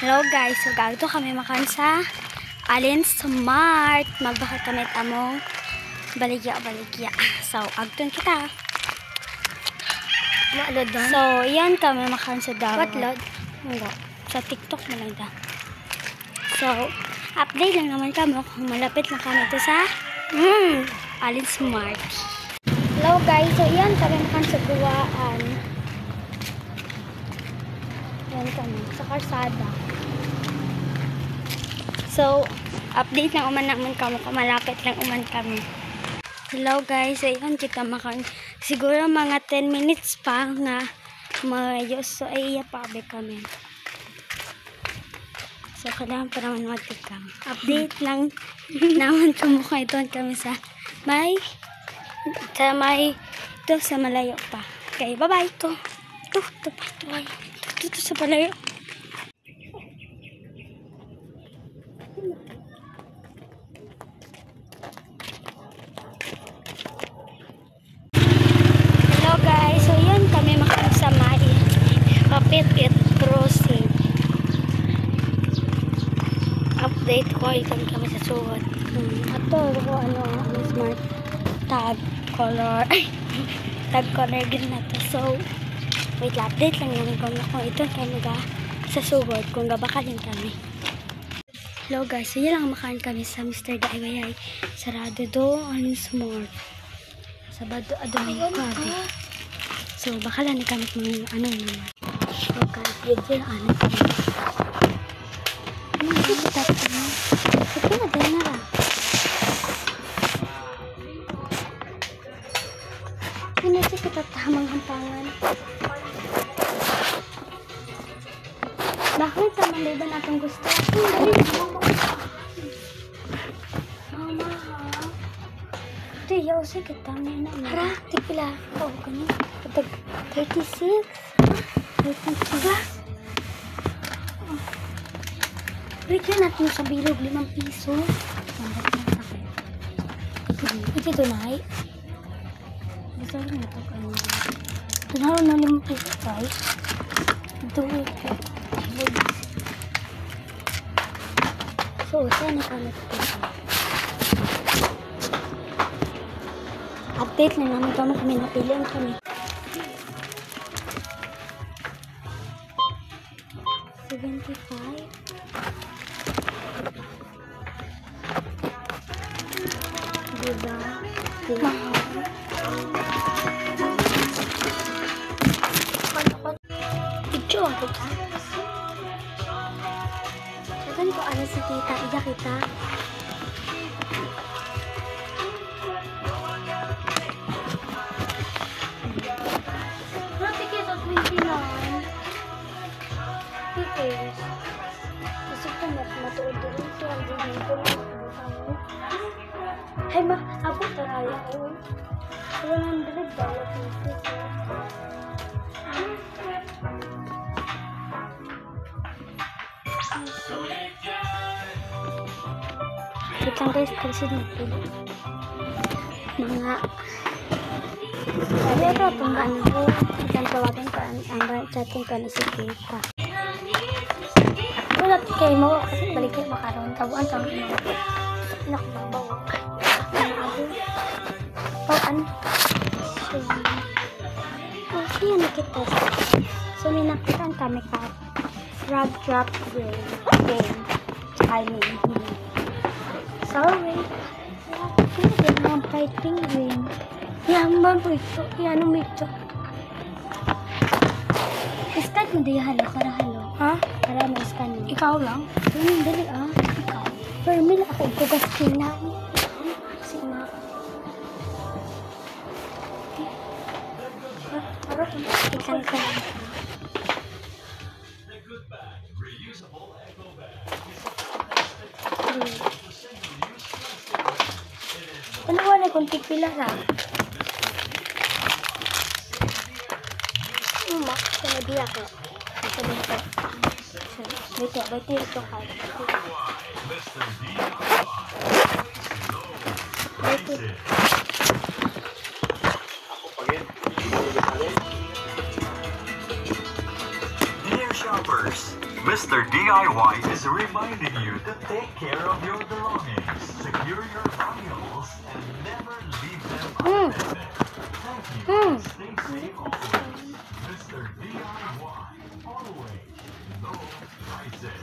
Hello guys, so gagto kami makan sa Alin Smart. Magbaka kami among baligya. So, agton kita. So, yan kami makan sa Davao. What lod? Hindi. Sa TikTok na lang da. So, update lang naman kami kung malapit na kami ito sa Alin Smart. Hello guys, so yan kami makan sa Guwaan. Yan kami, sa Karsada. So, update lang uman naman kami kung malapit lang uman kami. Hello guys, ayun kita makan. Siguro mga 10 minutes pa nga mayos. So, ay iyapabe kami. So, kailangan pa naman magtikam. Update lang naman kumukha ito kami sa ito sa malayo pa. Okay, bye-bye. Ito sa malayo. Hello guys, so yun kami sa Kapit Crossing. Update ko ikon kami sa suot. Ato ko smart tag color green na to. So wait, update lang namin kung ito kami sa sugod kung gabakalin kami. Hello guys, so yun lang makain kami sa Mr. DIY. Sarado do on smart. Sabado adong kabe. So bakalan na kami mga naman. So guys, yun kami. Ito na dahil na lang. Pinasi kita tamang hampangan. Bakit sa maliban atong gusto? Mama ha? Ito yaw sa kita na naman. Hara, tipila. Oo ka niya. 36. 36. Bigyan natin sa bilog 5 piso. Ito tunay. Gusto rin ito kanina. Tunaro na 5 piso guys. Ito ito. So, saan nakalat ito? Update lang namin kami napilihan kami. 75. Diba? Mahal. Picture ako ka? Saan ko ano si tita? Ida kita? Ticket at 29. Tickets. Kasi ito matuod-tuod ito. Ang dito lang. Ay ma, abot na kaya ko. $100 pieces. Wait lang guys, kasi nagpili. Mga sabi ito itong ano, isang tawagin ka ang chatting ka na si Tita. Wala kayo mo, kasi balik kayo makaroon. Tabuan sa mga nakamabaw. Paan? So, siya nakita. So, may nakitaan kami ka frog drop game. I mean, sorry. Yan ang fighting game. Yan ba po ito? Yan ang ito. Iskan mo di halo, para halo. Ha? Para mo iskan mo. Ikaw lang? Dali ikaw. Pero mila ako ikugas kina. Ikan ka. Ano wala kung tipila na? Mak, sinabi ako. Sabi ko. Baiti ito ka. Baiti. Dear shoppers, Mr. DIY is reminding you to take care of your belongings, secure your valuables, and never leave them unattended. Thank you. Stay safe always. Mr. DIY, always low prices.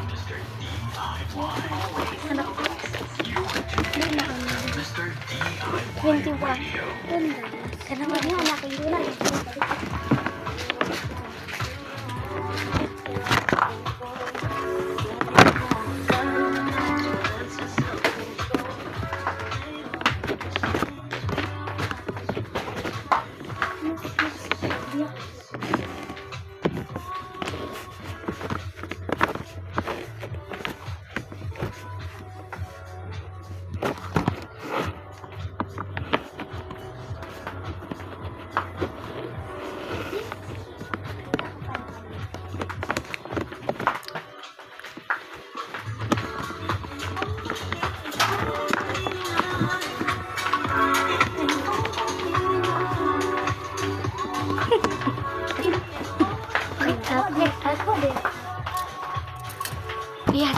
Mr. DIY, Mr. DIY 21. Radio. Kenapa dia anak ibu nak? Aku deh. Iya.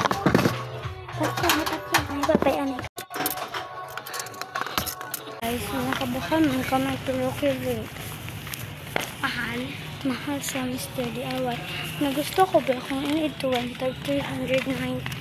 Guys, nakabukan man kami tulog-tulog. Mahal sa Mr. DIY. Nagusto ko ba kung ano ito 1,390